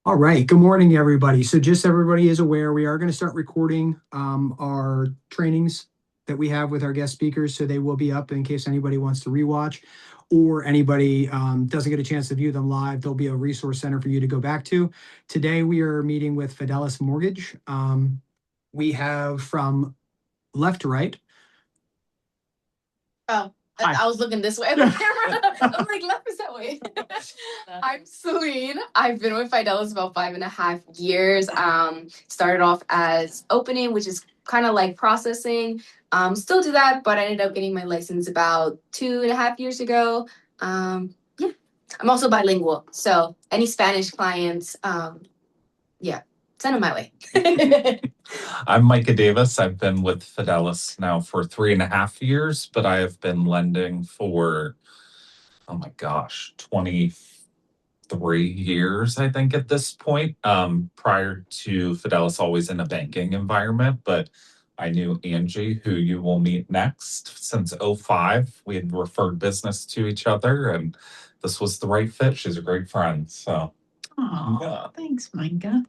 All right. Good morning, everybody. So just so everybody is aware, we are going to start recording our trainings that we have with our guest speakers. So they will be up in case anybody wants to rewatch or anybody doesn't get a chance to view them live. There'll be a resource center for you to go back to. Today, we are meeting with Fidelis Mortgage. We have from left to right. Oh, Hi. I was looking this way at the camera. I'm like, left is that way. I'm Celine. I've been with Fidelis about 5.5 years. Started off as opening, which is kind of like processing. Still do that, but I ended up getting my license about 2.5 years ago. Yeah, I'm also bilingual, so any Spanish clients, yeah, send them my way. I'm Micah Davis. I've been with Fidelis now for 3.5 years, but I have been lending for, oh my gosh, 23 years, I think, at this point. Prior to Fidelis, always in a banking environment, but I knew Angie, who you will meet next, since '05. We had referred business to each other, and this was the right fit. She's a great friend. So, Oh, yeah. thanks, Micah.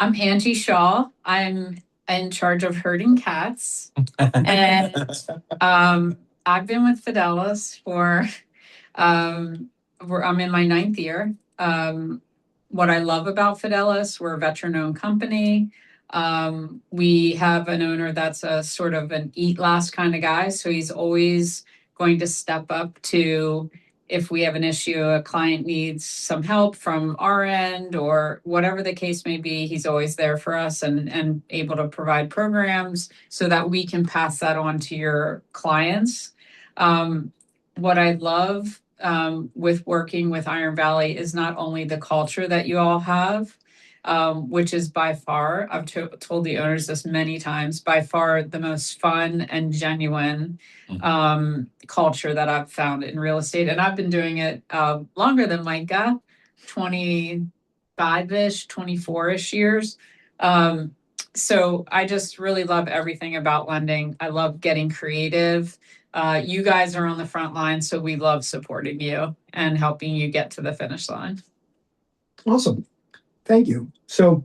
I'm Angie Shaw. I'm in charge of herding cats. And I've been with Fidelis for I'm in my 9th year. What I love about Fidelis, we're a veteran-owned company. We have an owner that's a sort of an eat last kind of guy, so he's always going to step up to if we have an issue, a client needs some help from our end or whatever the case may be, he's always there for us and able to provide programs so that we can pass that on to your clients. What I love with working with Iron Valley is not only the culture that you all have, which is by far, I've told the owners this many times, by far the most fun and genuine culture that I've found in real estate. And I've been doing it longer than Micah, 25-ish, 24-ish years. So I just really love everything about lending. I love getting creative. You guys are on the front line, so we love supporting you and helping you get to the finish line. Awesome. Thank you. So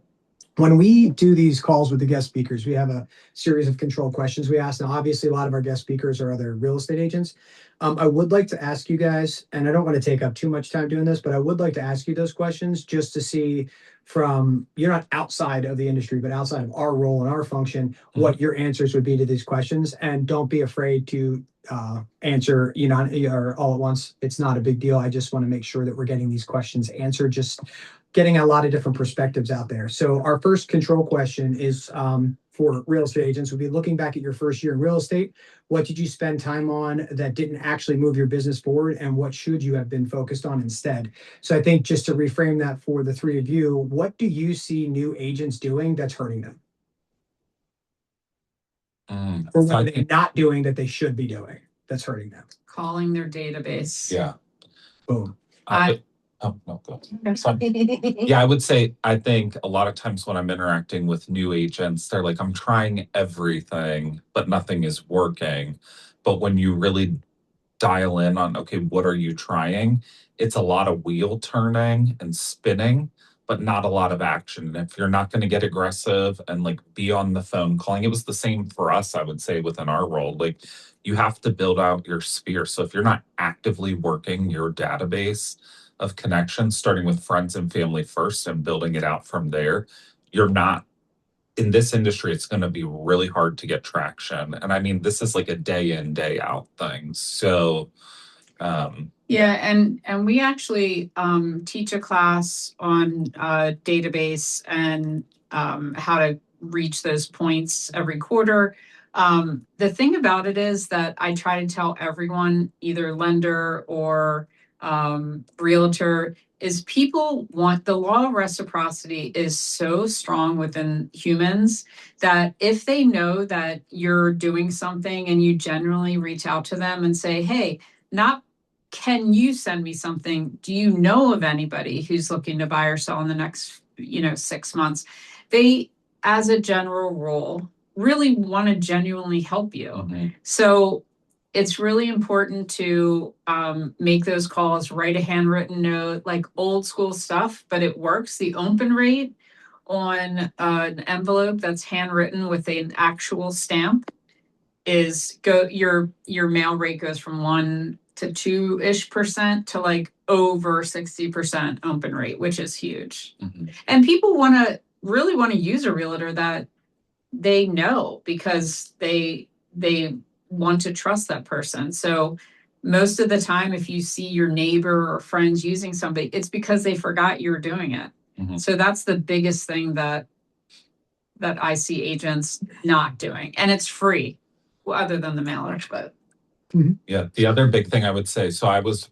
when we do these calls with the guest speakers, we have a series of control questions we ask. Now, obviously, a lot of our guest speakers are other real estate agents. I would like to ask you guys, and I don't want to take up too much time doing this, but I would like to ask you those questions just to see from, you're not outside of the industry, but outside of our role and our function, what your answers would be to these questions. And don't be afraid to answer, or all at once. It's not a big deal. I just want to make sure that we're getting these questions answered, just getting a lot of different perspectives out there. So our first control question is for real estate agents. We'll be looking back at your first year in real estate. What did you spend time on that didn't actually move your business forward, and what should you have been focused on instead? So I think just to reframe that for the three of you, what do you see new agents doing that's hurting them? Or what are they not doing that they should be doing that's hurting them? Calling their database. Yeah. Boom. Oh, no, go ahead. Yeah, I would say, I think a lot of times when I'm interacting with new agents, they're like, I'm trying everything, but nothing is working. But when you really dial in on, okay, what are you trying? It's a lot of wheel turning and spinning, but not a lot of action. And if you're not going to get aggressive and like be on the phone calling, it was the same for us, I would say, within our role. Like, you have to build out your sphere. So if you're not actively working your database of connections, starting with friends and family first and building it out from there, you're not, in this industry, it's going to be really hard to get traction. And I mean, this is like a day in, day out thing. So, yeah, and we actually teach a class on database and how to reach those points every quarter. The thing about it is that I try to tell everyone, either lender or realtor, is people want, the law of reciprocity is so strong within humans that if they know that you're doing something and you generally reach out to them and say, hey, not can you send me something? Do you know of anybody who's looking to buy or sell in the next, 6 months? They, as a general rule, really want to genuinely help you. So it's really important to make those calls, write a handwritten note, like old school stuff, but it works. The open rate on an envelope that's handwritten with an actual stamp is your mail rate goes from 1 to 2-ish% to like over 60% open rate, which is huge. Mhm. And people really want to use a realtor that they know, because they want to trust that person. So most of the time, if you see your neighbor or friends using somebody, it's because they forgot you're doing it. Mhm. So that's the biggest thing that I see agents not doing, and it's free, well, other than the mailers. But Yeah, the other big thing I would say, so I was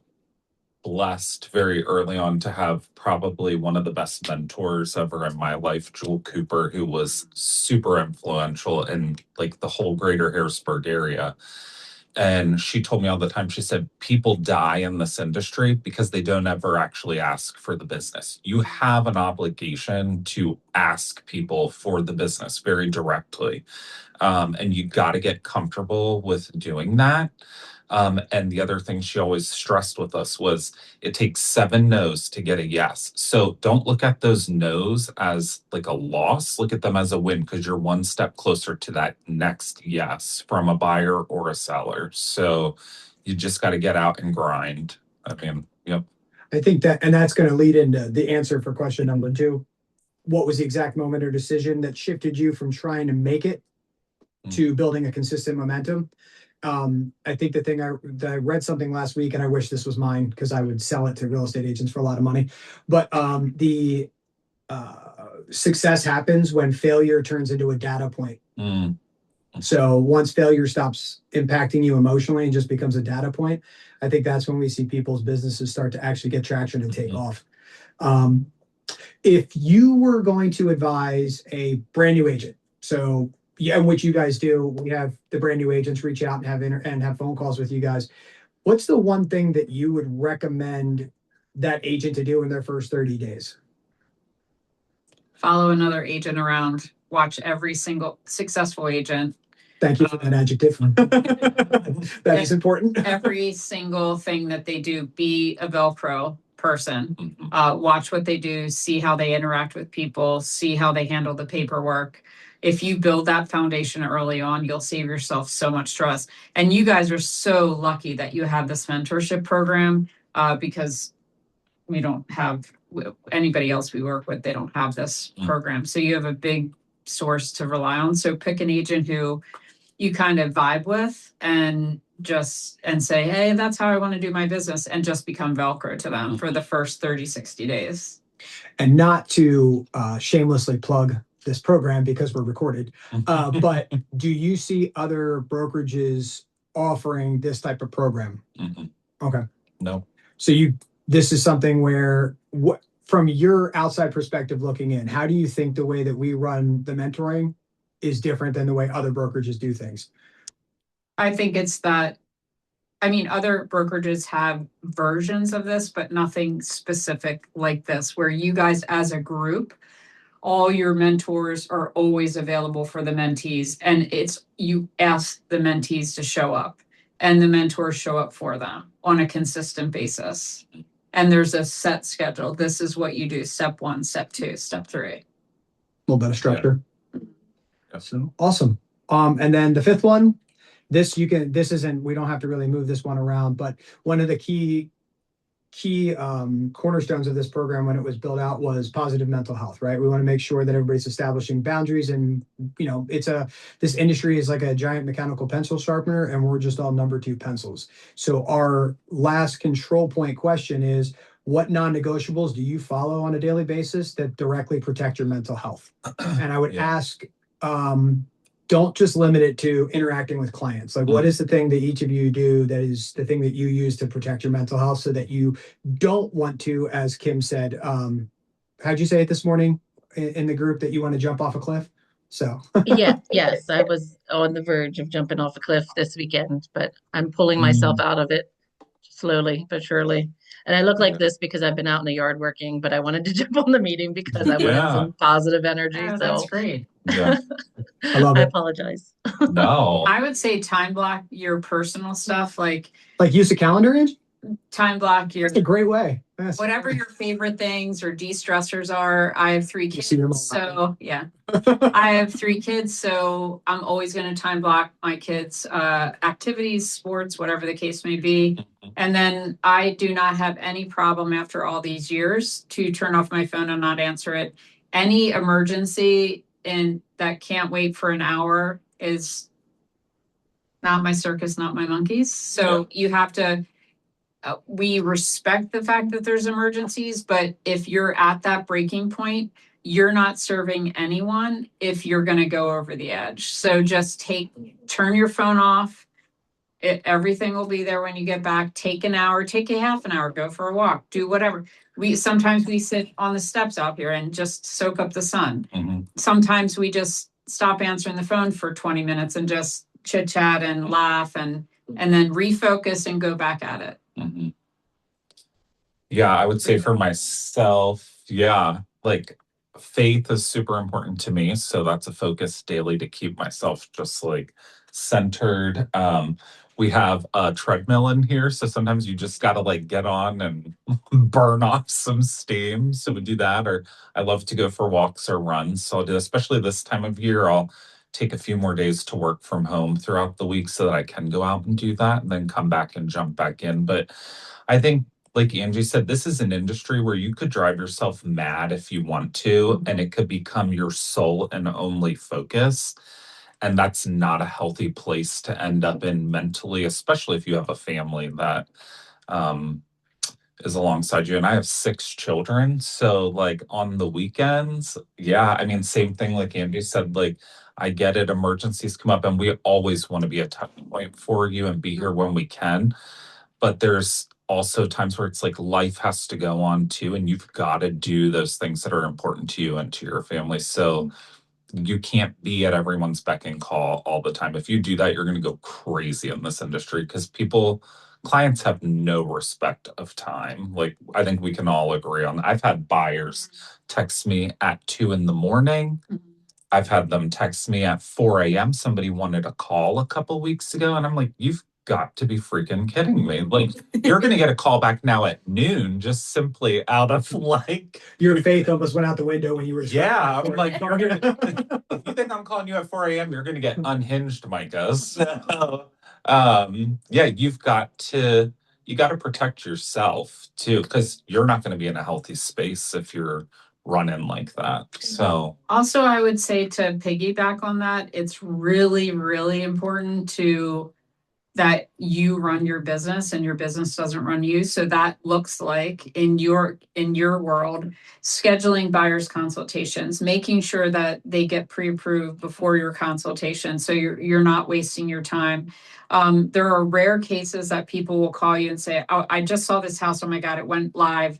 blessed very early on to have probably one of the best mentors ever in my life, Jewel Cooper, who was super influential in like the whole greater Harrisburg area. And she told me all the time, she said, people die in this industry because they don't ever actually ask for the business. You have an obligation to ask people for the business very directly. And you got to get comfortable with doing that. And the other thing she always stressed with us was it takes 7 no's to get a yes. So don't look at those no's as like a loss. Look at them as a win, because you're one step closer to that next yes from a buyer or a seller. So you just got to get out and grind. I mean, yep. I think that, and that's going to lead into the answer for question number 2. What was the exact moment or decision that shifted you from trying to make it to building a consistent momentum? I think the thing I read something last week, and I wish this was mine because I would sell it to real estate agents for a lot of money. But the success happens when failure turns into a data point. Mm. So once failure stops impacting you emotionally and just becomes a data point, I think that's when we see people's businesses start to actually get traction and take off. If you were going to advise a brand new agent, so yeah, which you guys do, we have the brand new agents reach out and have phone calls with you guys. What's the one thing that you would recommend that agent to do in their first 30 days? follow another agent around, watch every single successful agent. Thank you for that adjective. That is important. Every single thing that they do, be a Velcro person. Watch what they do, see how they interact with people, see how they handle the paperwork. If you build that foundation early on, you'll save yourself so much stress. And you guys are so lucky that you have this mentorship program, because we don't have anybody else we work with. They don't have this program. So you have a big source to rely on. So pick an agent who you kind of vibe with and say, hey, that's how I want to do my business, and just become Velcro to them for the first 30, 60 days. And not to shamelessly plug this program because we're recorded, but do you see other brokerages offering this type of program? Okay. No. So this is something where, from your outside perspective looking in, how do you think the way that we run the mentoring is different than the way other brokerages do things? I think it's that, other brokerages have versions of this, but nothing specific like this, where you guys as a group, all your mentors are always available for the mentees, and you ask the mentees to show up, and the mentors show up for them on a consistent basis. And there's a set schedule. This is what you do. Step 1, step 2, step 3. A little bit of structure. Yeah. So awesome. And then the 5th one, we don't have to really move this one around, but one of the key cornerstones of this program when it was built out was positive mental health, right? We want to make sure that everybody's establishing boundaries, and this industry is like a giant mechanical pencil sharpener, and we're just all number 2 pencils. So our last control point question is, what non-negotiables do you follow on a daily basis that directly protect your mental health? And I would ask, don't just limit it to interacting with clients. Like, what is the thing that each of you do that is the thing that you use to protect your mental health, so that you don't want to, as Kim said, how'd you say it this morning in the group, that you want to jump off a cliff? So yes, I was on the verge of jumping off a cliff this weekend, but I'm pulling myself out of it. slowly but surely. And I look like this because I've been out in the yard working, but I wanted to jump on the meeting because I wanted Yeah. some positive energy. Oh, So that's great. Yeah. I love I it. apologize. No. I would say time block your personal stuff, like Like use a calendar, Ange? time block your That's a great way. Yes. whatever your favorite things or de-stressors are. I have 3 You see them all kids, so yeah. I have 3 kids, so I'm always going to time block my kids' activities, sports, whatever the case may be. And then I do not have any problem after all these years to turn off my phone and not answer it. Any emergency and that can't wait for an hour is not my circus, not my monkeys. So you have to. We respect the fact that there's emergencies, but if you're at that breaking point, you're not serving anyone if you're going to go over the edge. So just turn your phone off. Everything will be there when you get back. Take an hour, take a half an hour, go for a walk, do whatever. Sometimes we sit on the steps out here and just soak up the sun. Mhm. Sometimes we just stop answering the phone for 20 minutes and just chit chat and laugh and then refocus and go back at it. Mm-hmm. Yeah, I would say for myself, like faith is super important to me. So that's a focus daily to keep myself just like centered. We have a treadmill in here. So sometimes you just got to like get on and burn off some steam. So we do that. Or I love to go for walks or runs. So I'll do, especially this time of year, I'll take a few more days to work from home throughout the week so that I can go out and do that and then come back and jump back in. But I think, like Angie said, this is an industry where you could drive yourself mad if you want to, and it could become your sole and only focus. And that's not a healthy place to end up in mentally, especially if you have a family that is alongside you. And I have 6 children. So, like, on the weekends, I mean, same thing, like Angie said, like, I get it, emergencies come up, and we always want to be a touch point for you and be here when we can. But there's also times where it's like life has to go on too, and you've got to do those things that are important to you and to your family. So you can't be at everyone's beck and call all the time. If you do that, you're going to go crazy in this industry because clients have no respect of time. Like, I think we can all agree on that. I've had buyers text me at 2 a.m. I've had them text me at 4 a.m. Somebody wanted a call a couple weeks ago, and I'm like, you've got to be freaking kidding me. Like, you're going to get a call back now at noon just simply out of like... Your faith almost went out the window when you were... Yeah, I'm like, if you think I'm calling you at 4 a.m., you're going to get unhinged, Micah. So, you've got to protect yourself too, because you're not going to be in a healthy space if you're running like that. So also, I would say to piggyback on that, it's really, really important that you run your business and your business doesn't run you. So that looks like in your world, scheduling buyers consultations, making sure that they get pre-approved before your consultation. So you're not wasting your time. There are rare cases that people will call you and say, oh, I just saw this house. Oh my God, it went live.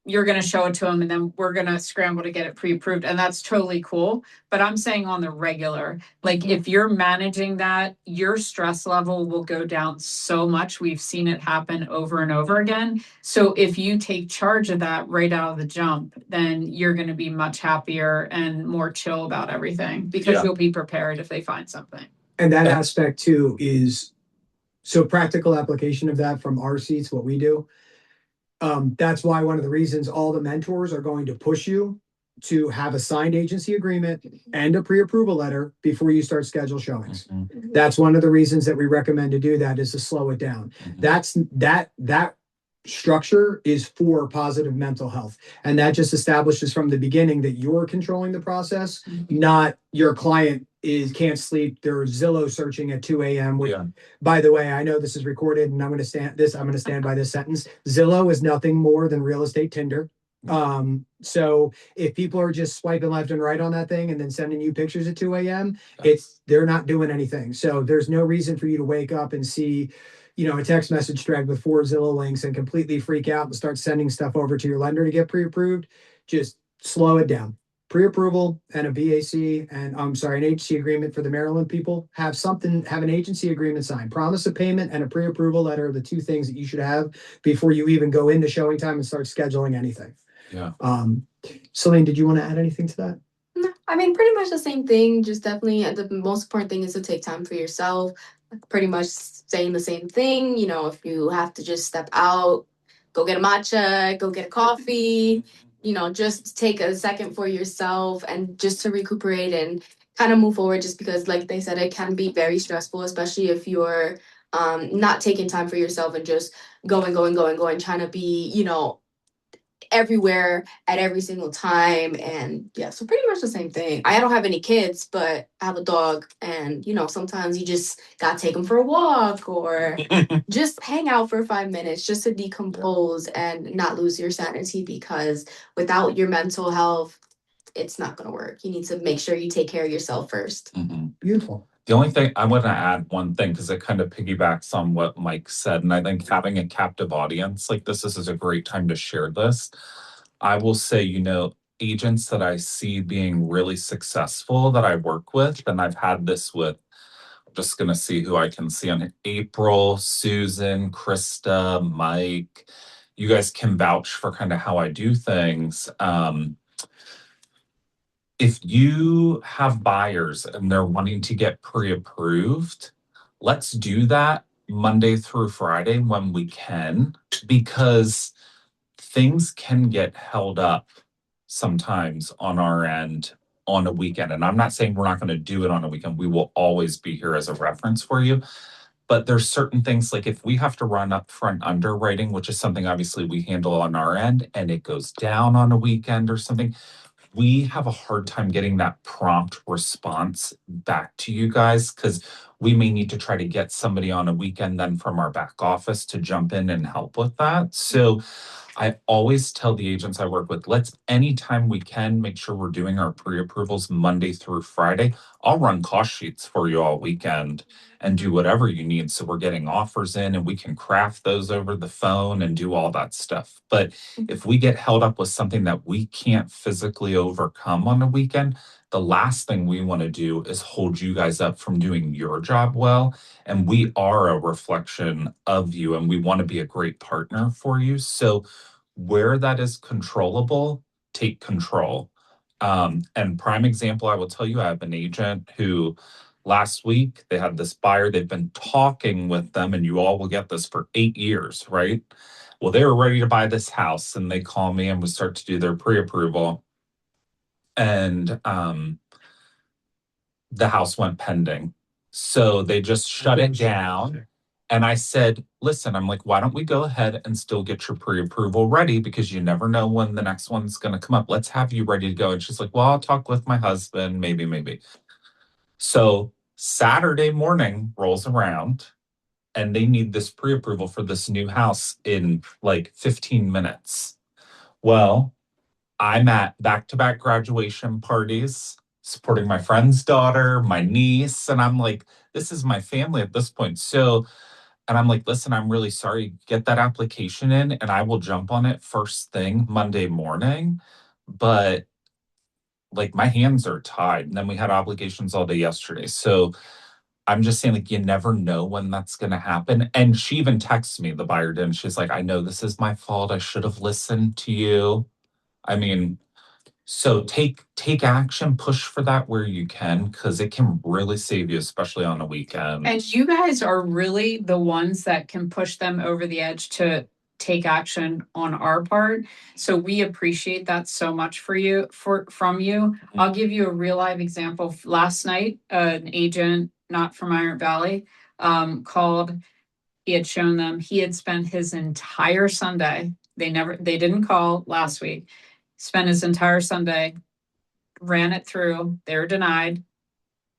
You're going to show it to them and then we're going to scramble to get it pre-approved. And that's totally cool. But I'm saying on the regular, like if you're managing that, your stress level will go down so much. We've seen it happen over and over again. So if you take charge of that right out of the jump, then you're going to be much happier and more chill about everything because you'll be prepared if they find something. And that aspect too is so practical application of that from our seats, what we do. That's why one of the reasons all the mentors are going to push you to have a signed agency agreement and a pre-approval letter before you start schedule showings. That's one of the reasons that we recommend to do that is to slow it down. That structure is for positive mental health. And that just establishes from the beginning that you're controlling the process, not your client can't sleep. They're Zillow searching at 2 a.m. By the way, I know this is recorded and I'm going to stand by this sentence. Zillow is nothing more than real estate Tinder. So if people are just swiping left and right on that thing and then sending you pictures at 2 a.m., they're not doing anything. So there's no reason for you to wake up and see, a text message thread with 4 Zillow links and completely freak out and start sending stuff over to your lender to get pre-approved. Just slow it down. pre-approval and a BAC, and I'm sorry, an agency agreement for the Maryland people. Have an agency agreement signed, promise of payment and a pre-approval letter are the two things that you should have before you even go into showing time and start scheduling anything. Yeah. Celine, did you want to add anything to that? No, I mean, pretty much the same thing. Just definitely the most important thing is to take time for yourself. Pretty much saying the same thing. You know, if you have to just step out, go get a matcha, go get a coffee, you know, just take a second for yourself and just to recuperate and kind of move forward. Just because, like they said, it can be very stressful, especially if you're not taking time for yourself and just going, trying to be, you know, everywhere at every single time. And yeah, so pretty much the same thing. I don't have any kids, but I have a dog, and you know, sometimes you just gotta take them for a walk or just hang out for 5 minutes just to decompose and not lose your sanity, because without your mental health, it's not gonna work. You need to make sure you take care of yourself first. Beautiful. The only thing I want to add one thing, because it kind of piggybacks on what Mike said, and I think having a captive audience like this is a great time to share this. I will say, you know, agents that I see being really successful that I work with, and I've had this with, I'm just going to see who I can see on it. April, Susan, Krista, Mike. You guys can vouch for kind of how I do things. If you have buyers and they're wanting to get pre-approved, let's do that Monday through Friday when we can, because things can get held up sometimes on our end on a weekend. And I'm not saying we're not going to do it on a weekend. We will always be here as a reference for you. But there's certain things, like if we have to run upfront underwriting, which is something obviously we handle on our end, and it goes down on a weekend or something, we have a hard time getting that prompt response back to you guys, because we may need to try to get somebody on a weekend then from our back office to jump in and help with that. So I always tell the agents I work with, let's anytime we can make sure we're doing our pre-approvals Monday through Friday. I'll run cost sheets for you all weekend and do whatever you need, so we're getting offers in and we can craft those over the phone and do all that stuff. But if we get held up with something that we can't physically overcome on a weekend, the last thing we want to do is hold you guys up from doing your job well. And we are a reflection of you, and we want to be a great partner for you. So where that is controllable, take control. And prime example, I will tell you, I have an agent who last week they had this buyer, they've been talking with them, and you all will get this, for 8 years, right? Well, they were ready to buy this house, and they call me and we start to do their pre-approval. And the house went pending. So they just shut it down. And I said, listen, I'm like, why don't we go ahead and still get your pre-approval ready? Because you never know when the next one's going to come up. Let's have you ready to go. And she's like, well, I'll talk with my husband, maybe. So Saturday morning rolls around and they need this pre-approval for this new house in like 15 minutes. Well, I'm at back-to-back graduation parties, supporting my friend's daughter, my niece, and I'm like, this is my family at this point. So, and I'm like, listen, I'm really sorry. Get that application in and I will jump on it first thing Monday morning. But like my hands are tied. And then we had obligations all day yesterday. So I'm just saying, like, you never know when that's going to happen. And she even texts me, the buyer did, and she's like, I know this is my fault. I should have listened to you. I mean, so take action, push for that where you can, because it can really save you, especially on a weekend. And you guys are really the ones that can push them over the edge to take action on our part. So we appreciate that so much from you. I'll give you a real live example. Last night, an agent not from Iron Valley called. He had shown them, he had spent his entire Sunday. They didn't call last week. Spent his entire Sunday, ran it through. They're denied.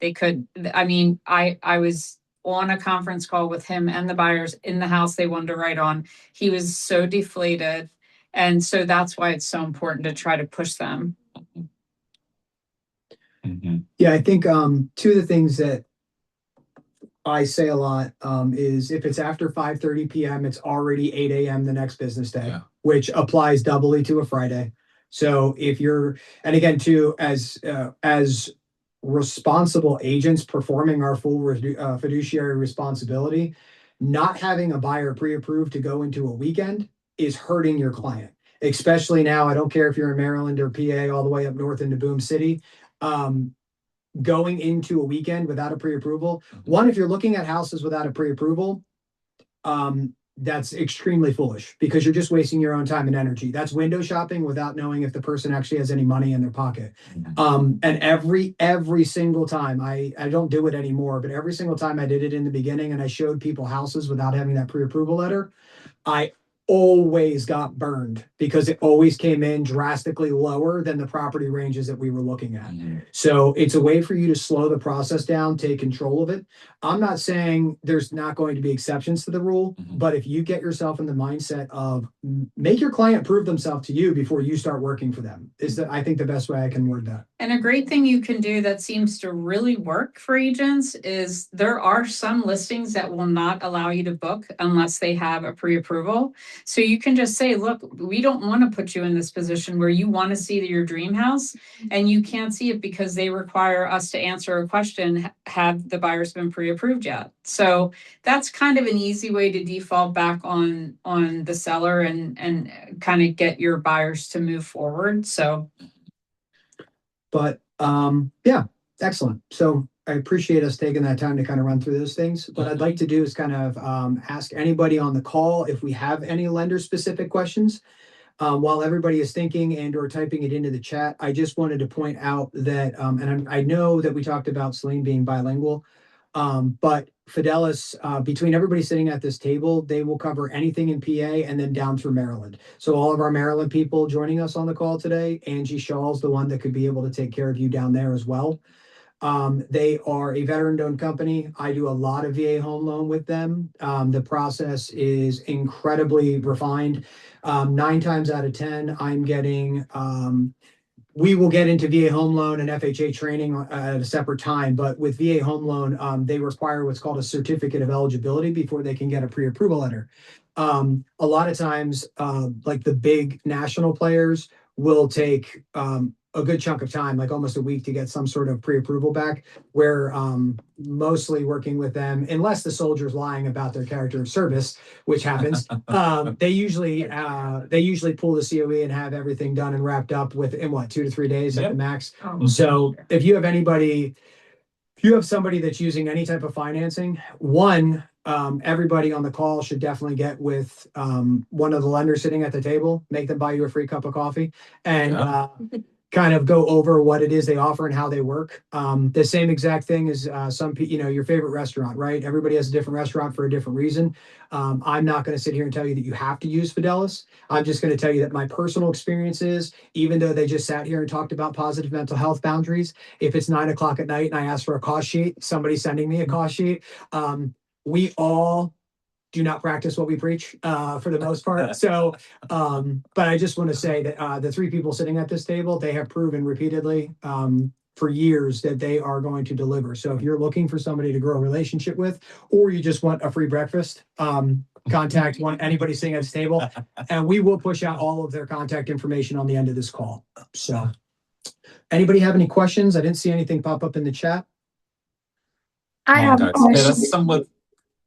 I was on a conference call with him and the buyers in the house they wanted to write on. He was so deflated. And so that's why it's so important to try to push them. Mm-hmm. Yeah, I think two of the things that I say a lot is if it's after 5:30 p.m., it's already 8 a.m. the next business day, which applies doubly to a Friday. So if you're, and again, too, as responsible agents performing our full fiduciary responsibility, not having a buyer pre-approved to go into a weekend is hurting your client. Especially now, I don't care if you're in Maryland or PA, all the way up north into Boom City. Going into a weekend without a pre-approval. One, if you're looking at houses without a pre-approval, that's extremely foolish because you're just wasting your own time and energy. That's window shopping without knowing if the person actually has any money in their pocket. And every single time, I don't do it anymore, but every single time I did it in the beginning and I showed people houses without having that pre-approval letter, I always got burned because it always came in drastically lower than the property ranges that we were looking at. So it's a way for you to slow the process down, take control of it. I'm not saying there's not going to be exceptions to the rule, but if you get yourself in the mindset of make your client prove themselves to you before you start working for them, is that I think the best way I can word that. And a great thing you can do that seems to really work for agents is there are some listings that will not allow you to book unless they have a pre-approval. So you can just say, look, we don't want to put you in this position where you want to see your dream house and you can't see it because they require us to answer a question, have the buyers been pre-approved yet? So that's kind of an easy way to default back on the seller and kind of get your buyers to move forward. So but yeah, excellent. So I appreciate us taking that time to kind of run through those things. What I'd like to do is kind of ask anybody on the call if we have any lender specific questions. While everybody is thinking and or typing it into the chat, I just wanted to point out that, and I know that we talked about Celine being bilingual, but Fidelis, between everybody sitting at this table, they will cover anything in PA and then down through Maryland. So all of our Maryland people joining us on the call today, Angie Shaw's the one that could be able to take care of you down there as well. They are a veteran-owned company. I do a lot of VA home loan with them. The process is incredibly refined. 9 times out of 10, I'm getting, we will get into VA home loan and FHA training at a separate time, but with VA home loan, they require what's called a certificate of eligibility before they can get a pre-approval letter. A lot of times, like the big national players will take a good chunk of time, like almost a week to get some sort of pre-approval back, where mostly working with them, unless the soldier's lying about their character of service, which happens, they usually pull the COE and have everything done and wrapped up within 2 to 3 days at the max. So if you have somebody that's using any type of financing, everybody on the call should definitely get with one of the lenders sitting at the table, make them buy you a free cup of coffee, and kind of go over what it is they offer and how they work. The same exact thing as your favorite restaurant, right? Everybody has a different restaurant for a different reason. I'm not going to sit here and tell you that you have to use Fidelis. I'm just going to tell you that my personal experiences, even though they just sat here and talked about positive mental health boundaries, if it's 9 o'clock at night and I ask for a cost sheet, somebody sending me a cost sheet, we all do not practice what we preach for the most part. So, but I just want to say that the 3 people sitting at this table, they have proven repeatedly for years that they are going to deliver. So if you're looking for somebody to grow a relationship with, or you just want a free breakfast, contact anybody sitting at this table, and we will push out all of their contact information on the end of this call. So anybody have any questions? I didn't see anything pop up in the chat. I have a question.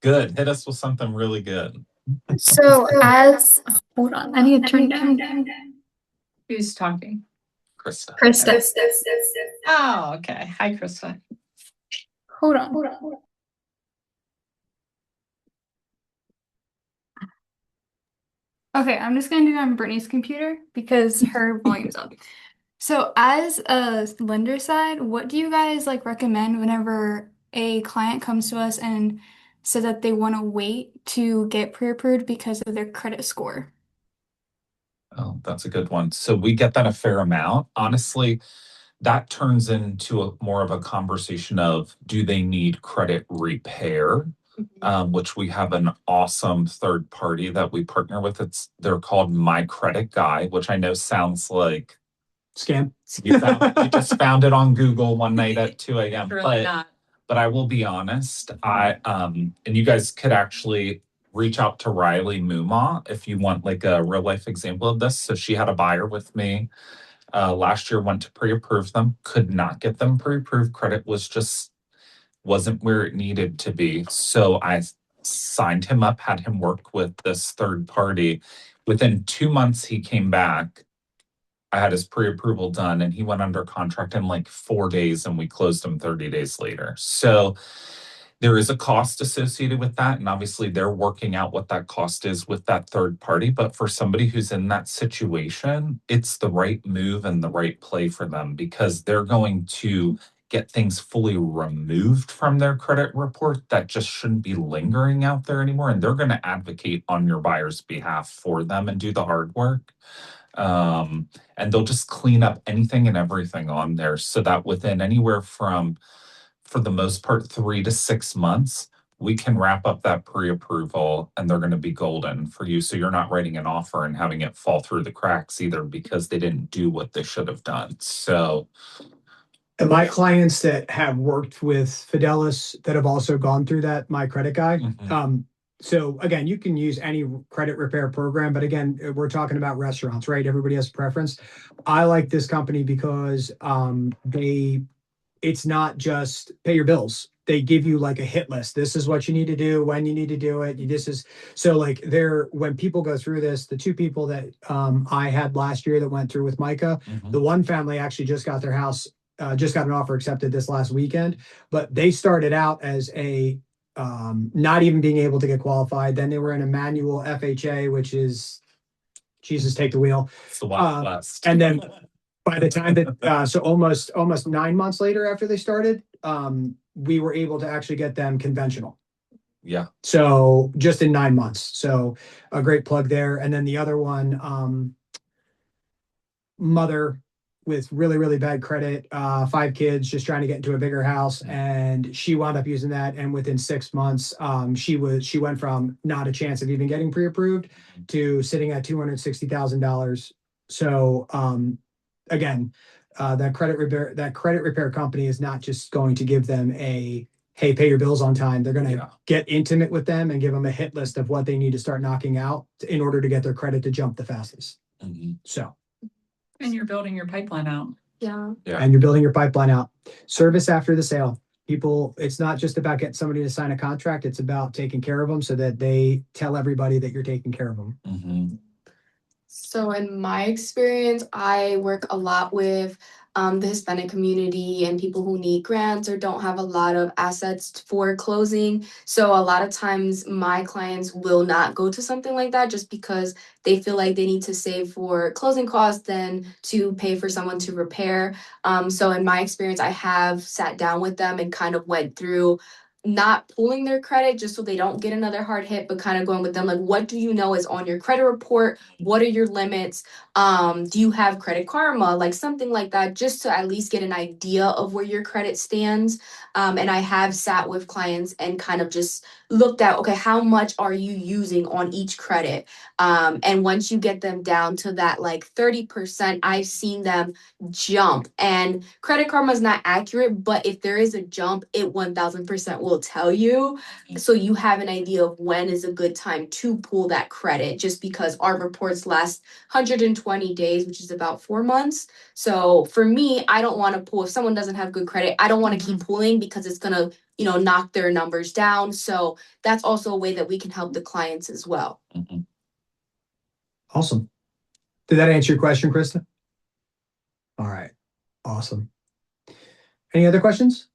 Hit us with something really good. So hold on, I need to turn down. who's talking? Krista. Krista. Oh, okay. Hi, Krista. Hold on. Okay, I'm just gonna do it on Brittany's computer because her volume's up. So as a lender side, what do you guys recommend whenever a client comes to us and says that they want to wait to get pre-approved because of their credit score? Oh, that's a good one. So we get that a fair amount. Honestly, that turns into more of a conversation of, do they need credit repair? Which we have an awesome third party that we partner with. They're called My Credit Guy, which I know sounds like Scam. you just found it on Google one night at 2 a.m. Really not. But I will be honest, and you guys could actually reach out to Riley Muma if you want like a real life example of this. So she had a buyer with me last year, went to pre-approve them, could not get them pre-approved. Credit wasn't where it needed to be. So I signed him up, had him work with this third party. Within 2 months, he came back. I had his pre-approval done and he went under contract in like 4 days and we closed him 30 days later. So there is a cost associated with that. And obviously they're working out what that cost is with that third party. But for somebody who's in that situation, it's the right move and the right play for them because they're going to get things fully removed from their credit report that just shouldn't be lingering out there anymore. And they're going to advocate on your buyer's behalf for them and do the hard work. And they'll just clean up anything and everything on there so that within anywhere from, for the most part, 3 to 6 months, we can wrap up that pre-approval and they're going to be golden for you. So you're not writing an offer and having it fall through the cracks either because they didn't do what they should have done. So And my clients that have worked with Fidelis that have also gone through that, my credit guy. So again, you can use any credit repair program, but again, we're talking about restaurants, right? Everybody has a preference. I like this company because it's not just pay your bills. They give you like a hit list. This is what you need to do, when you need to do it. This is so like when people go through this, the two people that I had last year that went through with Micah, the one family actually just got their house, just got an offer accepted this last weekend, but they started out as a not even being able to get qualified. Then they were in a manual FHA, which is Jesus, take the wheel. it's the Wild West. And then by the time that so almost 9 months later after they started, we were able to actually get them conventional. Yeah. So just in 9 months. So a great plug there. And then the other one, mother with really, really bad credit, 5 kids, just trying to get into a bigger house. And she wound up using that. And within 6 months, she went from not a chance of even getting pre-approved to sitting at $260,000. So again, that credit repair company is not just going to give them hey, pay your bills on time. They're going to get intimate with them and give them a hit list of what they need to start knocking out in order to get their credit to jump the fastest. So. And you're building your pipeline out. Yeah. And you're building your pipeline out. Service after the sale. People, it's not just about getting somebody to sign a contract. It's about taking care of them so that they tell everybody that you're taking care of them. So in my experience, I work a lot with the Hispanic community and people who need grants or don't have a lot of assets for closing. So a lot of times my clients will not go to something like that just because they feel like they need to save for closing costs than to pay for someone to repair. So in my experience, I have sat down with them and kind of went through not pulling their credit just so they don't get another hard hit, but kind of going with them like, what do you know is on your credit report? What are your limits? Do you have Credit Karma? Like something like that, just to at least get an idea of where your credit stands. And I have sat with clients and kind of just looked at, okay, how much are you using on each credit? And once you get them down to that like 30%, I've seen them jump. And Credit Karma is not accurate, but if there is a jump, it 1000% will tell you. So you have an idea of when is a good time to pull that credit, just because our reports last 120 days, which is about 4 months. So for me, I don't want to pull if someone doesn't have good credit. I don't want to keep pulling because it's going to, knock their numbers down. So that's also a way that we can help the clients as well. Awesome. Did that answer your question, Krista? All right. Awesome. Any other questions?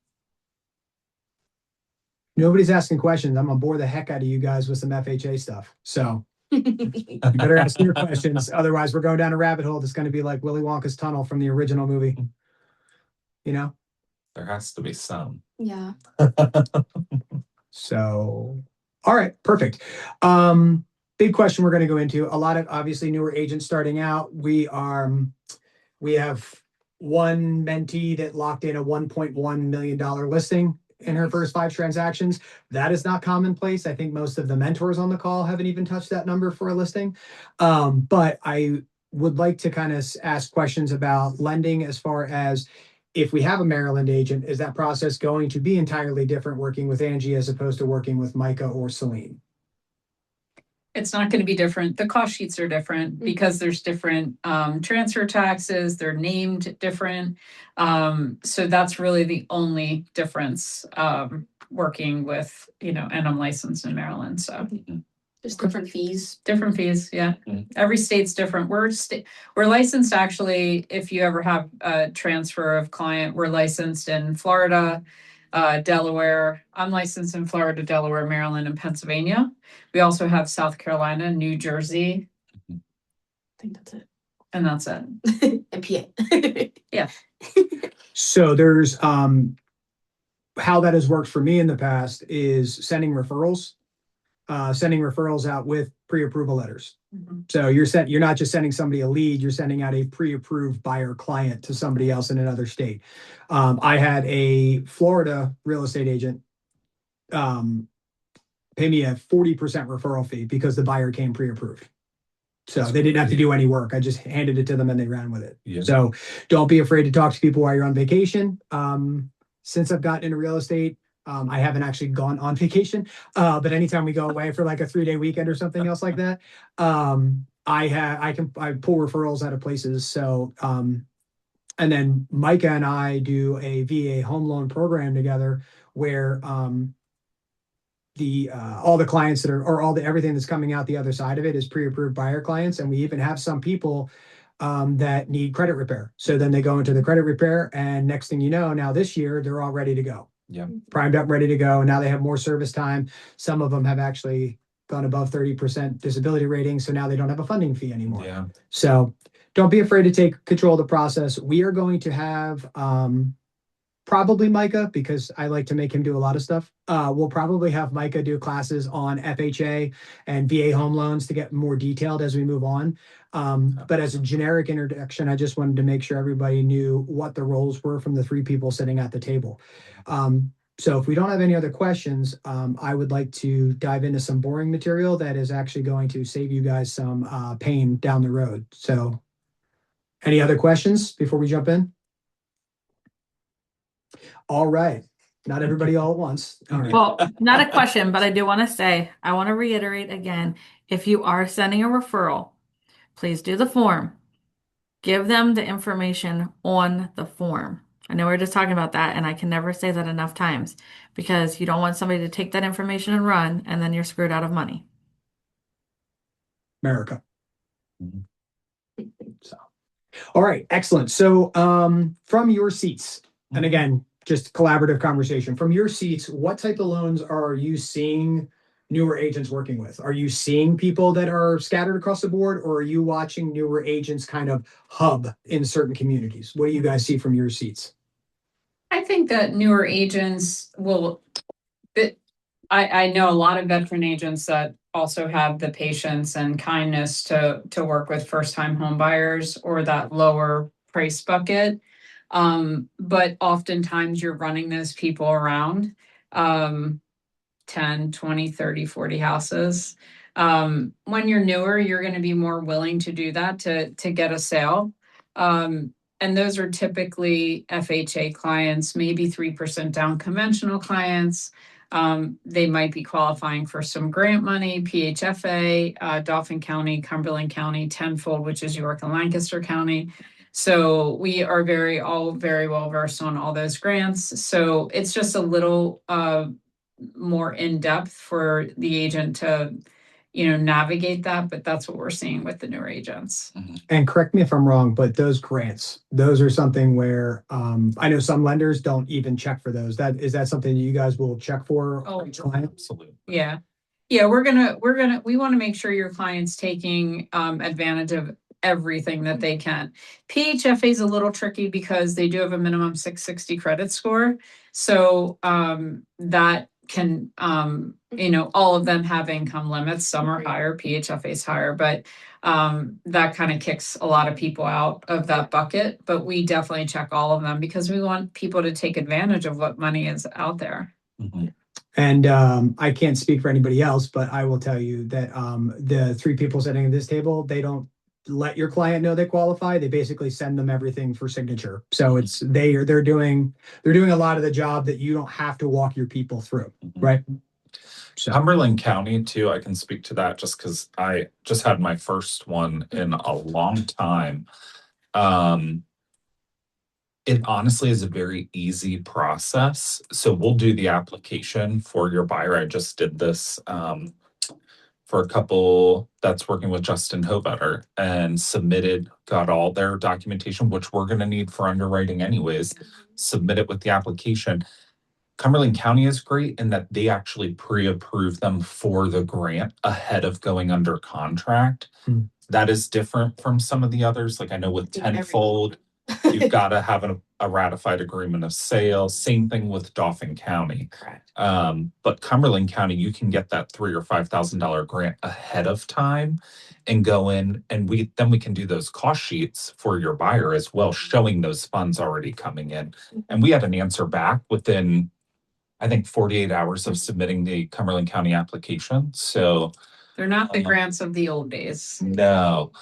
Nobody's asking questions. I'm gonna bore the heck out of you guys with some FHA stuff. So you better ask your questions. Otherwise, we're going down a rabbit hole that's going to be like Willy Wonka's tunnel from the original movie. There has to be some. Yeah. So, all right, perfect. Big question we're going to go into. A lot of obviously newer agents starting out. We have one mentee that locked in a $1.1 million listing in her first 5 transactions. That is not commonplace. I think most of the mentors on the call haven't even touched that number for a listing. But I would like to kind of ask questions about lending as far as if we have a Maryland agent, is that process going to be entirely different working with Angie as opposed to working with Micah or Celine? It's not going to be different. The cost sheets are different because there's different transfer taxes. They're named different. So that's really the only difference working with, and I'm licensed in Maryland. So There's different fees. different fees. Yeah. Every state's different. We're licensed actually, if you ever have a transfer of client, we're licensed in Florida, Delaware. I'm licensed in Florida, Delaware, Maryland, and Pennsylvania. We also have South Carolina, New Jersey, I think that's it. and that's it. And PA. Yeah. So there's how that has worked for me in the past is sending referrals out with pre-approval letters. So you're not just sending somebody a lead, you're sending out a pre-approved buyer client to somebody else in another state. I had a Florida real estate agent pay me a 40% referral fee because the buyer came pre-approved. So they didn't have to do any work. I just handed it to them and they ran with it. Yeah. So don't be afraid to talk to people while you're on vacation. Since I've gotten into real estate, I haven't actually gone on vacation, but anytime we go away for like a 3-day weekend or something else like that, I pull referrals out of places. So, and then Micah and I do a VA home loan program together where, all the clients everything that's coming out the other side of it is pre-approved buyer clients. And we even have some people that need credit repair. So then they go into the credit repair and next thing you know, now this year, they're all ready to go. Yeah. Primed up, ready to go. Now they have more service time. Some of them have actually gone above 30% disability rating. So now they don't have a funding fee anymore. Yeah. So don't be afraid to take control of the process. We are going to have probably Micah, because I like to make him do a lot of stuff. We'll probably have Micah do classes on FHA and VA home loans to get more detailed as we move on. But as a generic introduction, I just wanted to make sure everybody knew what the roles were from the 3 people sitting at the table. So if we don't have any other questions, I would like to dive into some boring material that is actually going to save you guys some pain down the road. So any other questions before we jump in? All right. Not everybody all at once. All right. Well, not a question, but I do want to say, I want to reiterate again, if you are sending a referral, please do the form. Give them the information on the form. I know we we're just talking about that, and I can never say that enough times because you don't want somebody to take that information and run, and then you're screwed out of money. America. So, all right, excellent. So from your seats, and again, just collaborative conversation. From your seats, what type of loans are you seeing newer agents working with? Are you seeing people that are scattered across the board, or are you watching newer agents kind of hub in certain communities? What do you guys see from your seats? I think that newer agents I know a lot of veteran agents that also have the patience and kindness to work with first-time home buyers or that lower price bucket. But oftentimes you're running those people around 10, 20, 30, 40 houses. When you're newer, you're going to be more willing to do that to get a sale. And those are typically FHA clients, maybe 3% down conventional clients. They might be qualifying for some grant money, PHFA, Dauphin County, Cumberland County, tenfold, which is York and Lancaster County. So we are all very well versed on all those grants. So it's just a little more in depth for the agent to, navigate that. But that's what we're seeing with the newer agents. And correct me if I'm wrong, but those grants, those are something where I know some lenders don't even check for those. Is that something you guys will check for? Oh, absolutely. Yeah. We want to make sure your client's taking advantage of everything that they can. PHFA is a little tricky because they do have a minimum 660 credit score. So that can, all of them have income limits. Some are higher, PHFA is higher, but that kind of kicks a lot of people out of that bucket. But we definitely check all of them because we want people to take advantage of what money is out there. Mm-hmm. And I can't speak for anybody else, but I will tell you that the 3 people sitting at this table, they don't let your client know they qualify. They basically send them everything for signature. So they're doing a lot of the job that you don't have to walk your people through, right? So Cumberland County too, I can speak to that just because I just had my first one in a long time. It honestly is a very easy process. So we'll do the application for your buyer. I just did this for a couple that's working with Justin Hobetter and submitted, got all their documentation, which we're going to need for underwriting anyways, submit it with the application. Cumberland County is great in that they actually pre-approve them for the grant ahead of going under contract. Hmm. That is different from some of the others. Like I know with think Tenfold, you've got to have a ratified agreement of sale. Same thing with Dauphin County. Correct. But Cumberland County, you can get that $3,000 or $5,000 grant ahead of time and go in, and we can do those cost sheets for your buyer as well, showing those funds already coming in. And we had an answer back within, I think, 48 hours of submitting the Cumberland County application. So They're not the grants of the old days. no.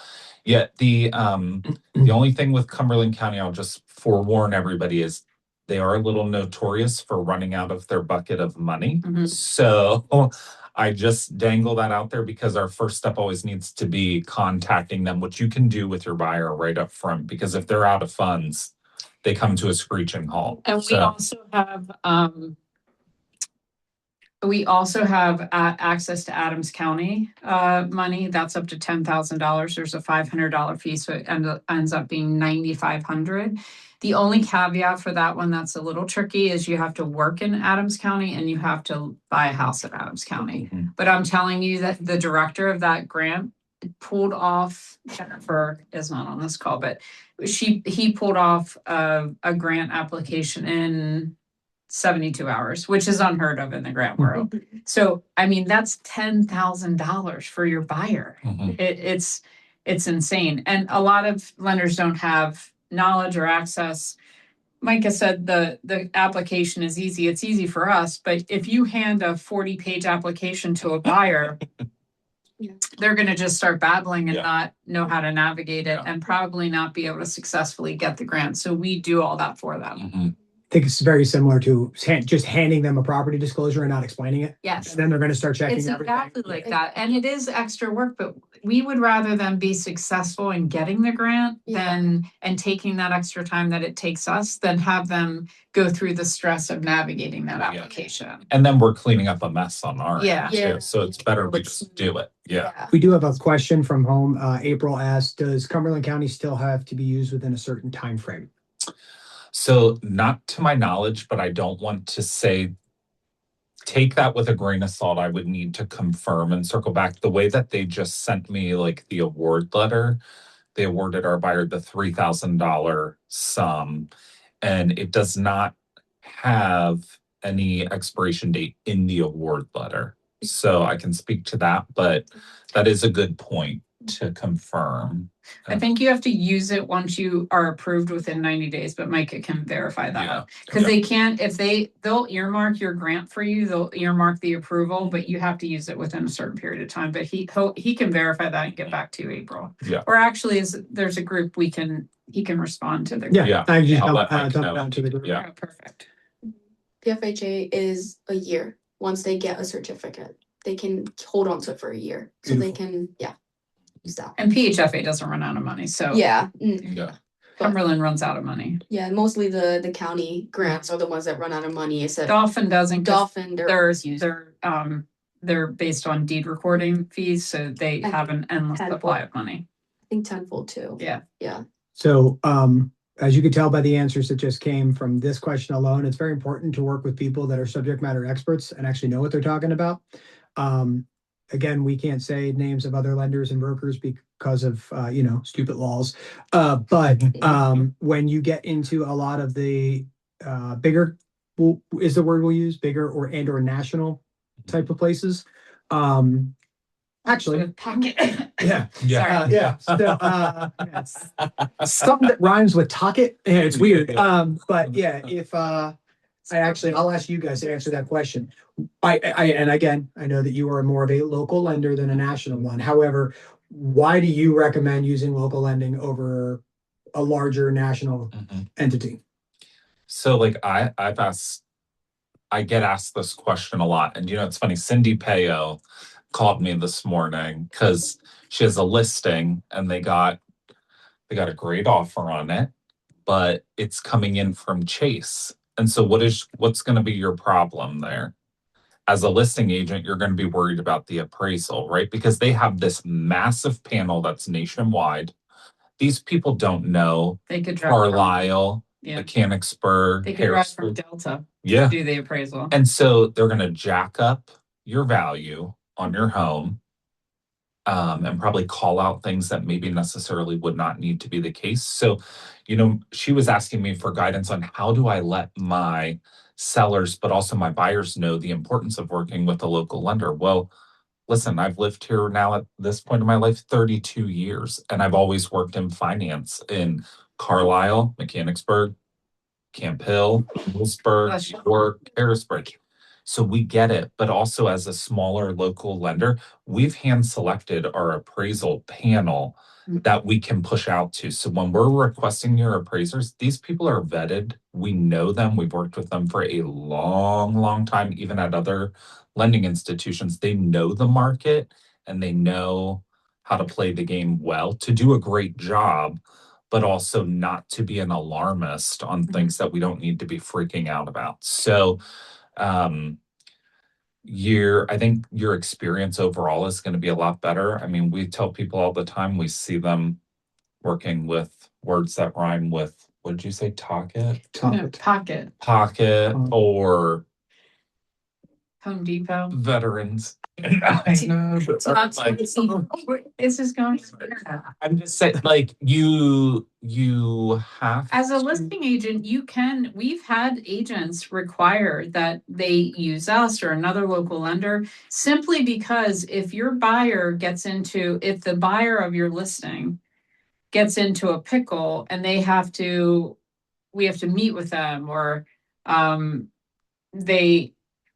Yet the only thing with Cumberland County, I'll just forewarn everybody, is they are a little notorious for running out of their bucket of money. Mhm. So I just dangle that out there because our first step always needs to be contacting them, which you can do with your buyer right up front, because if they're out of funds, they come to a screeching halt. And we also have access to Adams County money. That's up to $10,000. There's a $500 fee, so it ends up being $9,500. The only caveat for that one that's a little tricky is you have to work in Adams County and you have to buy a house in Adams County. Mhm. But I'm telling you that the director of that grant pulled off, Jennifer is not on this call, but he pulled off a grant application in 72 hours, which is unheard of in the grant world. So, I mean, that's $10,000 for your buyer. Mhm. It's insane. And a lot of lenders don't have knowledge or access. Micah said the application is easy. It's easy for us, but if you hand a 40-page application to a buyer, Yeah. they're going to just start babbling and Yeah. not know how to navigate it Yeah. and probably not be able to successfully get the grant. So we do all that for them. Mhm. I think it's very similar to just handing them a property disclosure and not explaining it. Yes. And then they're going to start checking It's everything. exactly like that. And it is extra work, but we would rather them be successful in getting the grant and taking that extra time that it takes us than have them go through the stress of navigating that Yeah. application. And then we're cleaning up a mess on our Yeah. end too. So it's better we just do it. Yeah. We do have a question from home. April asked, does Cumberland County still have to be used within a certain time frame? So not to my knowledge, but I don't want to say, take that with a grain of salt. I would need to confirm and circle back. The way that they just sent me like the award letter, they awarded our buyer the $3,000 sum, and it does not have any expiration date in the award letter. So I can speak to that, but that is a good point to confirm. I think you have to use it once you are approved within 90 days, but Micah can verify Yeah. that. Because they can't, they'll earmark your grant for you, they'll earmark the approval, but you have to use it within a certain period of time. But he can verify that and get back to you, April. Yeah. Or actually, there's a group he can respond to the group. Yeah, Yeah. I just I'll dump let Mike it know. down to the group. Yeah. Oh, perfect. PFHA is a year. Once they get a certificate, they can hold on to it for a year. So they can, use that. And PHFA doesn't run out of money, so Yeah. Yeah. Cumberland runs out of money. Yeah, mostly the county grants are the ones that run out of money. It's a Dolphin doesn't. 'Cause Dolphin, they're based on deed recording fees, so they have an endless Tenfold. supply of money. I think Tenfold too. Yeah. Yeah. So, as you could tell by the answers that just came from this question alone, it's very important to work with people that are subject matter experts and actually know what they're talking about. Again, we can't say names of other lenders and brokers because of, stupid laws. But when you get into a lot of the bigger, is the word we'll use, bigger or national type of places. Actually, yeah. Yeah. Yeah. So, something that rhymes with Tocket. Yeah, it's weird. But yeah, if I'll ask you guys to answer that question. And again, I know that you are more of a local lender than a national one. However, why do you recommend using local lending over a larger national Mhm. entity? So like I've asked I get asked this question a lot. And it's funny, Cindy Peo called me this morning because she has a listing and they got a great offer on it, but it's coming in from Chase. And so what's going to be your problem there? As a listing agent, you're going to be worried about the appraisal, right? Because they have this massive panel that's nationwide. These people don't know They could drive from, Carlisle, yeah, Mechanicsburg, they could drive from Harrisburg. Delta to Yeah. do the appraisal. And so they're going to jack up your value on your home, and probably call out things that maybe necessarily would not need to be the case. So, she was asking me for guidance on how do I let my sellers, but also my buyers know the importance of working with a local lender. Well, listen, I've lived here now at this point in my life 32 years, and I've always worked in finance in Carlisle, Mechanicsburg, Camp Hill, Lewisburg, York, Harrisburg. So we get it. But also as a smaller local lender, we've hand selected our appraisal panel that we can push out to. So when we're requesting your appraisers, these people are vetted. We know them. We've worked with them for a long, long time, even at other lending institutions. They know the market and they know how to play the game well to do a great job, but also not to be an alarmist on things that we don't need to be freaking out about. So, I think your experience overall is going to be a lot better. I mean, we tell people all the time, we see them working with words that rhyme with, what did you say? Pocket, or Home Depot. veterans. I know, but like, This is going. I'm just saying, like, you have As a listing agent, we've had agents require that they use us or another local lender simply because if the buyer of your listing gets into a pickle and we have to meet with them, or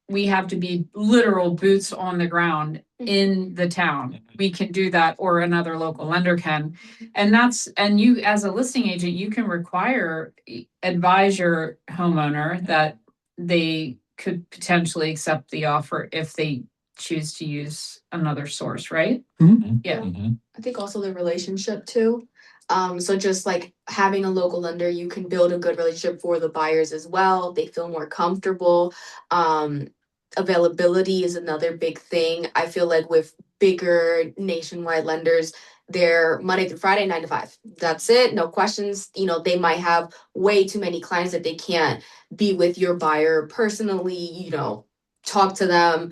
we have to be literal boots on the ground in the town. We can do that, or another local lender can. And you, as a listing agent, you can advise your homeowner that they could potentially accept the offer if they choose to use another source, right? Mm-hmm. Yeah. Mm-hmm. I think also the relationship too. So just like having a local lender, you can build a good relationship for the buyers as well. They feel more comfortable. Availability is another big thing. I feel like with bigger nationwide lenders, they're Monday through Friday, 9 to 5. That's it. No questions. They might have way too many clients that they can't be with your buyer personally, talk to them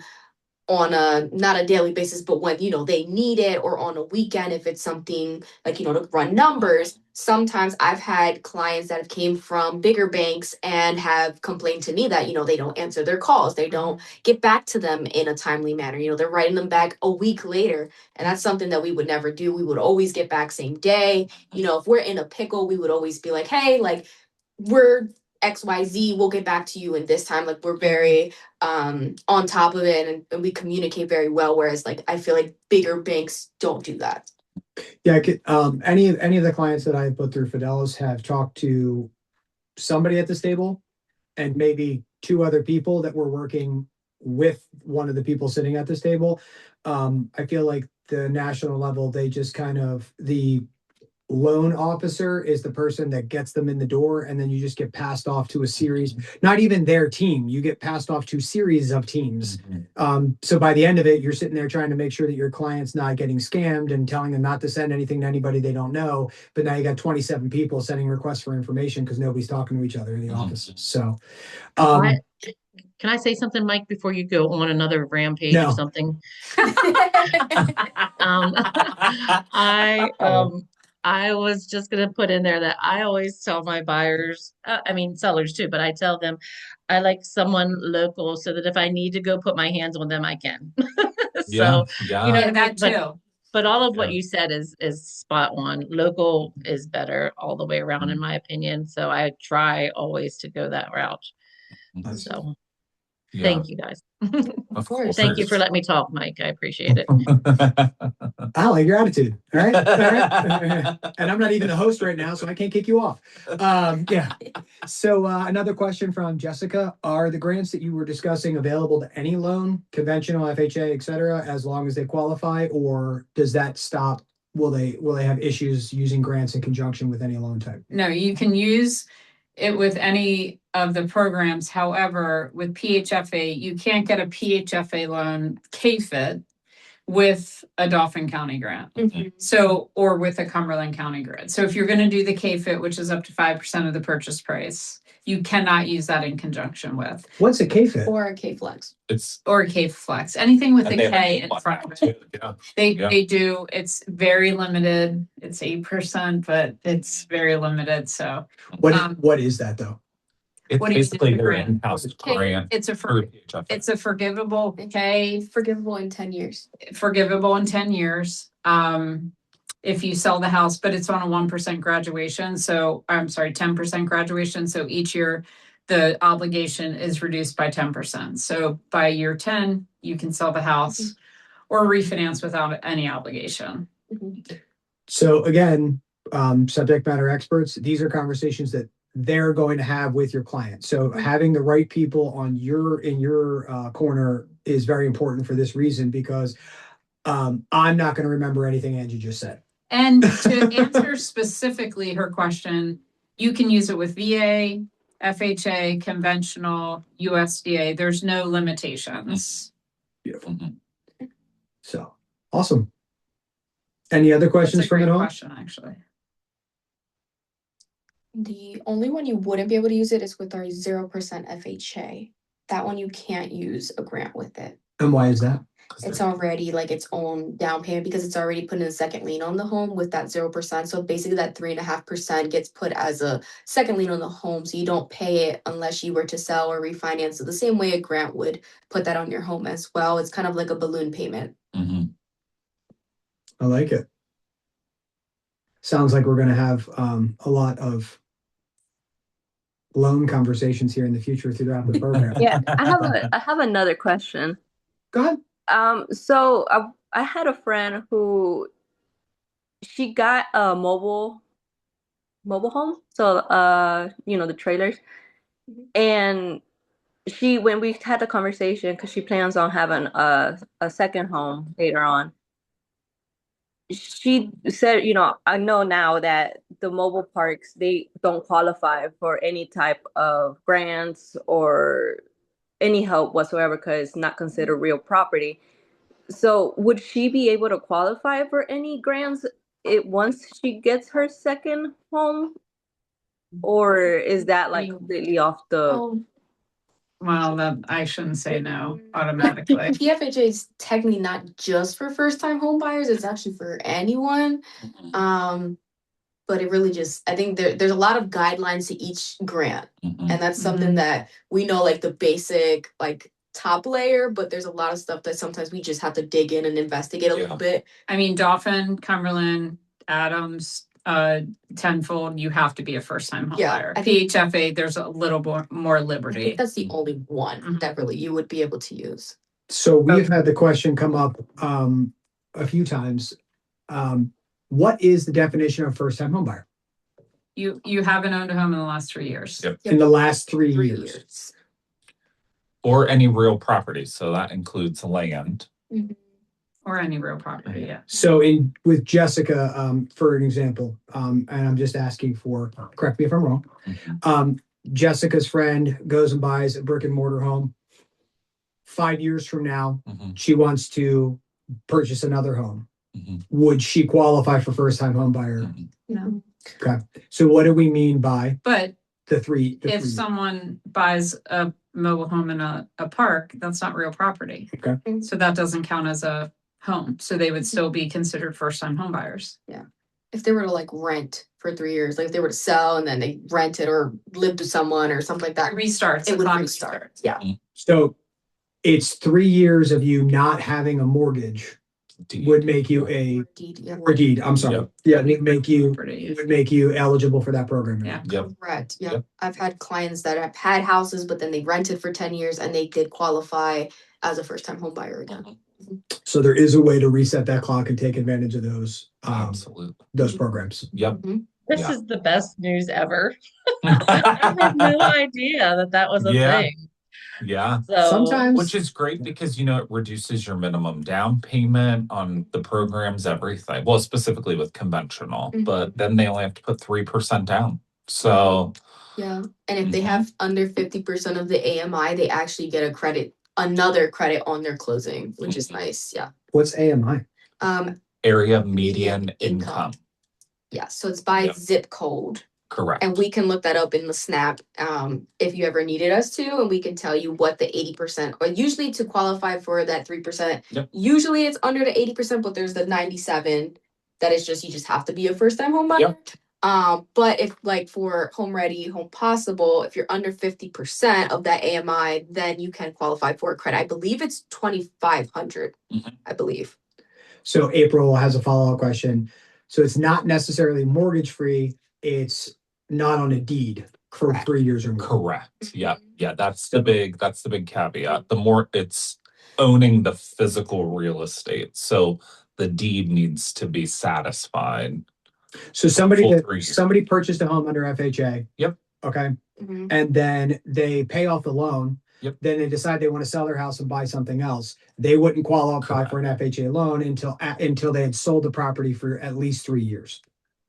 on not a daily basis, but when they need it, or on a weekend if it's something like to run numbers. Sometimes I've had clients that have came from bigger banks and have complained to me that they don't answer their calls, they don't get back to them in a timely manner. They're writing them back a week later, and that's something that we would never do. We would always get back same day. If we're in a pickle, we would always be like, hey, like, we're XYZ, we'll get back to you in this time. Like, we're very on top of it, and we communicate very well, whereas like I feel like bigger banks don't do that. Yeah, any of the clients that I put through Fidelis have talked to somebody at this table and maybe two other people that were working with one of the people sitting at this table. I feel like the national level, they just kind of, the loan officer is the person that gets them in the door, and then you just get passed off to a series, not even their team, you get passed off to series of teams. So by the end of it, you're sitting there trying to make sure that your client's not getting scammed and telling them not to send anything to anybody they don't know, but now you got 27 people sending requests for information because nobody's talking to each other in the offices. So can I say something, Mike, before you go on another rampage No. of something? I was just going to put in there that I always tell my buyers, sellers too, but I tell them I like someone local so that if I need to go put my hands on them, I can. So, yeah. That too. But all of what you said is spot on. Local is better all the way around, in my opinion. So I try always to go that route. So. Yeah, Thank you guys. of course. Thank you for letting me talk, Mike. I appreciate it. I like your attitude. All right. All right. And I'm not even the host right now, so I can't kick you off. Yeah. So another question from Jessica. Are the grants that you were discussing available to any loan, conventional, FHA, et cetera, as long as they qualify, or does that stop? Will they have issues using grants in conjunction with any loan type? No, you can use it with any of the programs. However, with PHFA, you can't get a PHFA loan KFIT with a Dauphin County grant. Mhm. So, or with a Cumberland County grant. So if you're going to do the KFIT, which is up to 5% of the purchase price, you cannot use that in conjunction with, What's a KFIT? Or a K Flex. it's or K Flex, anything with and a they have K a in lot front now, of it. too. Yeah. Yeah. They do. It's very limited. It's 8%, but it's very limited. So What is that though? It's What do you mean basically it's a your grant? in-house grant it's a through PHFA. it's a forgivable K, Forgivable in 10 years. forgivable in 10 years. If you sell the house, but it's on a 1% graduation. So I'm sorry, 10% graduation. So each year the obligation is reduced by 10%. So by year 10, you can sell the house or refinance without any obligation. Mhm. So again, subject matter experts, these are conversations that they're going to have with your client. So having the right people on in your corner is very important for this reason, because I'm not going to remember anything Angie just said. And to answer specifically her question, you can use it with VA, FHA, conventional, USDA. There's no limitations. Beautiful. Mhm. So awesome. Any other That's questions a from great it all? question, actually. The only one you wouldn't be able to use it is with our 0% FHA. That one you can't use a grant with it. And why is that? It's already like its own down payment because it's already putting a second lien on the home with that 0%. So basically that 3.5% gets put as a second lien on the home. So you don't pay it unless you were to sell or refinance. So the same way a grant would put that on your home as well. It's kind of like a balloon payment. Mhm. I like it. Sounds like we're going to have a lot of loan conversations here in the future throughout the program. Yeah, I have another question. Go ahead. So I had a friend who she got a mobile home. So the trailers. And when we had the conversation, because she plans on having a second home later on, she said, I know now that the mobile parks, they don't qualify for any type of grants or any help whatsoever because it's not considered real property. So would she be able to qualify for any grants once she gets her second home? Or is that like completely off the... Oh, Well, that I shouldn't say no automatically. PFHA is technically not just for first-time home buyers. It's actually for anyone. Mhm. But it really just, I think there's a lot of guidelines to each grant. Mhm. And that's something that we know, like the basic, like top layer, but there's a lot of stuff that sometimes we just have to dig in and investigate a little bit. I mean, Dauphin, Cumberland, Adams, tenfold, you have to be a first-time home Yeah, buyer. I think- PHFA, there's a little more I liberty. think that's the only one Mhm. that really you would be able to use. So we've had the question come up a few times. What is the definition of first-time homebuyer? You haven't owned a home in the last 3 years. Yep. In the last 3 3 years? years. Or any real property. So that includes land. Or any real property, yeah. So with Jessica, for an example, and I'm just asking for, correct me if I'm wrong. Mhm. Jessica's friend goes and buys a brick and mortar home. 5 years from now, Mhm. she wants to purchase another home. Mhm. Would she qualify for first-time home buyer? Mhm. No. Okay. So what do we mean by But the three? if someone buys a mobile home in a park, that's not real property. Okay. So that doesn't count as a home. So they would still be considered first-time home buyers. If they were to like rent for 3 years, like if they were to sell and then they rent it or live with someone or something like that, It restarts. it the would clock restart. restarts. Yeah. So it's 3 years of you not having a mortgage deed. would make you a Deed, yeah. or deed. I'm sorry. Yep. Yeah, make you Property. would make you eligible for that program. Yeah. Yep. Correct. Yeah. Yep. I've had clients that have had houses, but then they rented for 10 years and they did qualify as a first time home buyer again. So there is a way to reset that clock and take advantage of Absolutely. those programs. Yep. Mhm. This Yeah. is the best news ever. I had no idea that that was a Yeah. thing. Yeah. So Sometimes Which is great because, you know, it reduces your minimum down payment on the programs, everything. Well, specifically with conventional, Mhm. but then they only have to put 3% down. So, Yeah. And if they Mhm. have under 50% of the AMI, they actually get another credit on their closing, which is nice. Yeah. what's AMI? area median income. Yeah. So it's by Yep. zip code. Correct. And we can look that up in the SNAP if you ever needed us to, and we can tell you what the 80% or usually to qualify for that 3%. Yep. Usually it's under the 80%, but there's the 97 that is just you just have to be a first time home buyer. Yep. But if like for Home Ready, Home Possible, if you're under 50% of that AMI, then you can qualify for a credit. I believe it's 2,500. Mhm. I believe. So April has a follow-up question. So it's not necessarily mortgage free, it's not on a deed for Correct. 3 years or more. Correct. Yeah. Yeah. That's the big caveat. The more it's owning the physical real estate. So the deed needs to be satisfied. So Full 3 years. somebody purchased a home under FHA. Yep. Okay. Mhm. And then they pay off the loan. Yep. Then they decide they want to sell their house and buy something else. They wouldn't qualify for an FHA loan until they had sold the property for at least 3 years.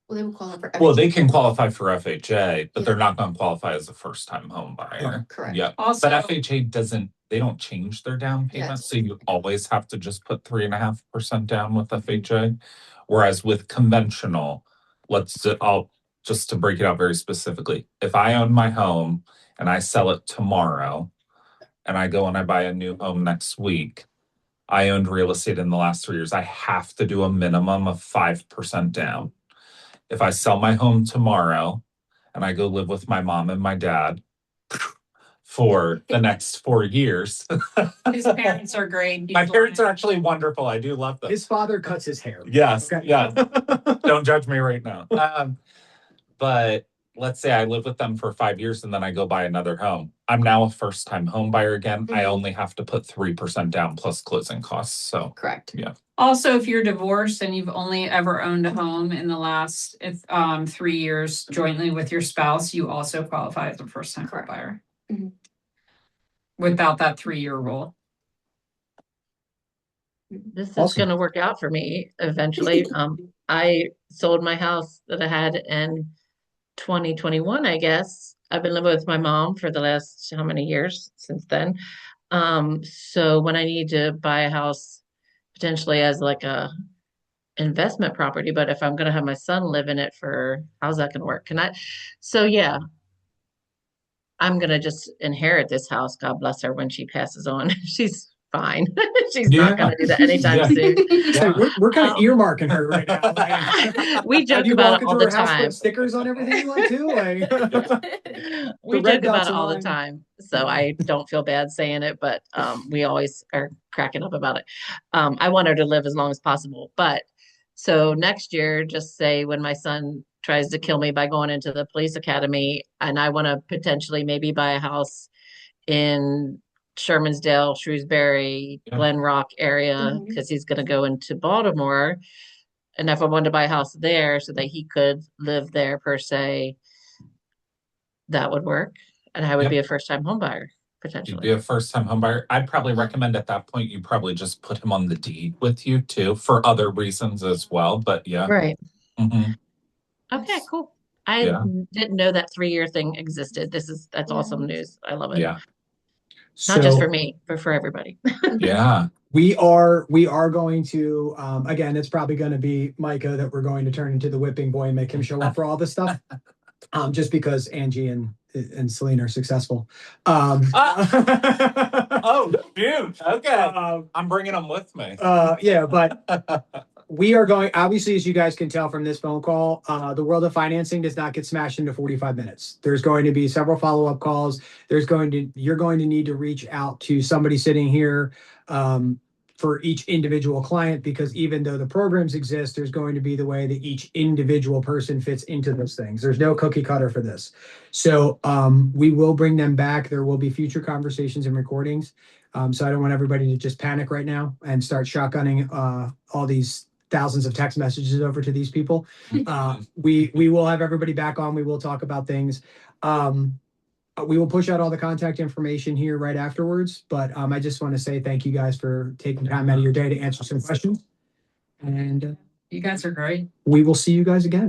Well, they would qualify for Well, they everything. can qualify for FHA, but Yeah. they're not going to qualify as a first time home buyer. Correct. Yeah. Also, But FHA they don't change their down payment. Yes. So you always have to just put 3.5% down with FHA. Whereas with conventional, I'll just to break it out very specifically. If I own my home and I sell it tomorrow and I go and I buy a new home next week, I owned real estate in the last 3 years. I have to do a minimum of 5% down. If I sell my home tomorrow and I go live with my mom and my dad for the next 4 years. his parents are great. My parents are actually wonderful. I do love them. His father cuts his hair. Yes. Okay. Yeah. Don't judge me right now. But let's say I live with them for 5 years and then I go buy another home. I'm now a first time home buyer again. I Mhm. only have to put 3% down plus closing costs. So Correct. Also, if you're divorced and you've only ever owned a home in the last 3 years jointly with your spouse, you also qualify as a first time Correct. buyer. Mhm. Without that 3-year rule. this is Awesome. going to work out for me eventually. I sold my house that I had in 2021, I guess. I've been living with my mom for the last how many years since then. So when I need to buy a house potentially as like a investment property, but if I'm going to have my son live in it how's that going to work? So yeah, I'm going to just inherit this house. God bless her when she passes on. She's fine. She's not going to do that anytime Yeah. soon. So we're kind of Um, earmarking her right now. Like, We have joke you about walk it all into the her house, time. put stickers on everything you like too? Like, We red joke about dots it are all the mine. time, so I don't feel bad saying it, but we always are cracking up about it. I want her to live as long as possible, but so next year, just say when my son tries to kill me by going into the police academy, and I want to potentially maybe buy a house in Shermansdale, Shrewsbury, Yeah. Glen Rock area Mhm. because he's going to go into Baltimore. And if I wanted to buy a house there so that he could live there per se, that would work. And I would Yep. be a first time home buyer You'd potentially. be a first time home buyer. I'd probably recommend at that point you probably just put him on the deed with you too for other reasons as well. But yeah. Right. Mhm. Okay, cool. I Yeah. didn't know that 3-year thing existed. That's awesome news. I love it. Yeah. Not just so for me, but for everybody. Yeah. we are going to again, it's probably going to be Micah that we're going to turn into the whipping boy and make him show up for all this stuff. Just because Angie and Celine are successful. Oh, dude. Okay. I'm bringing them with me. Yeah, but we are going, obviously, as you guys can tell from this phone call, the world of financing does not get smashed into 45 minutes. There's going to be several follow-up calls. You're going to need to reach out to somebody sitting here from for each individual client, because even though the programs exist, there's going to be the way that each individual person fits into those things. There's no cookie cutter for this. So we will bring them back. There will be future conversations and recordings. So I don't want everybody to just panic right now and start shotgunning all these thousands of text messages over to these people. We will have everybody back on. We will talk about things. We will push out all the contact information here right afterwards, but I just want to say thank you guys for taking time out of your day to answer some questions. And You guys are great. we will see you guys again.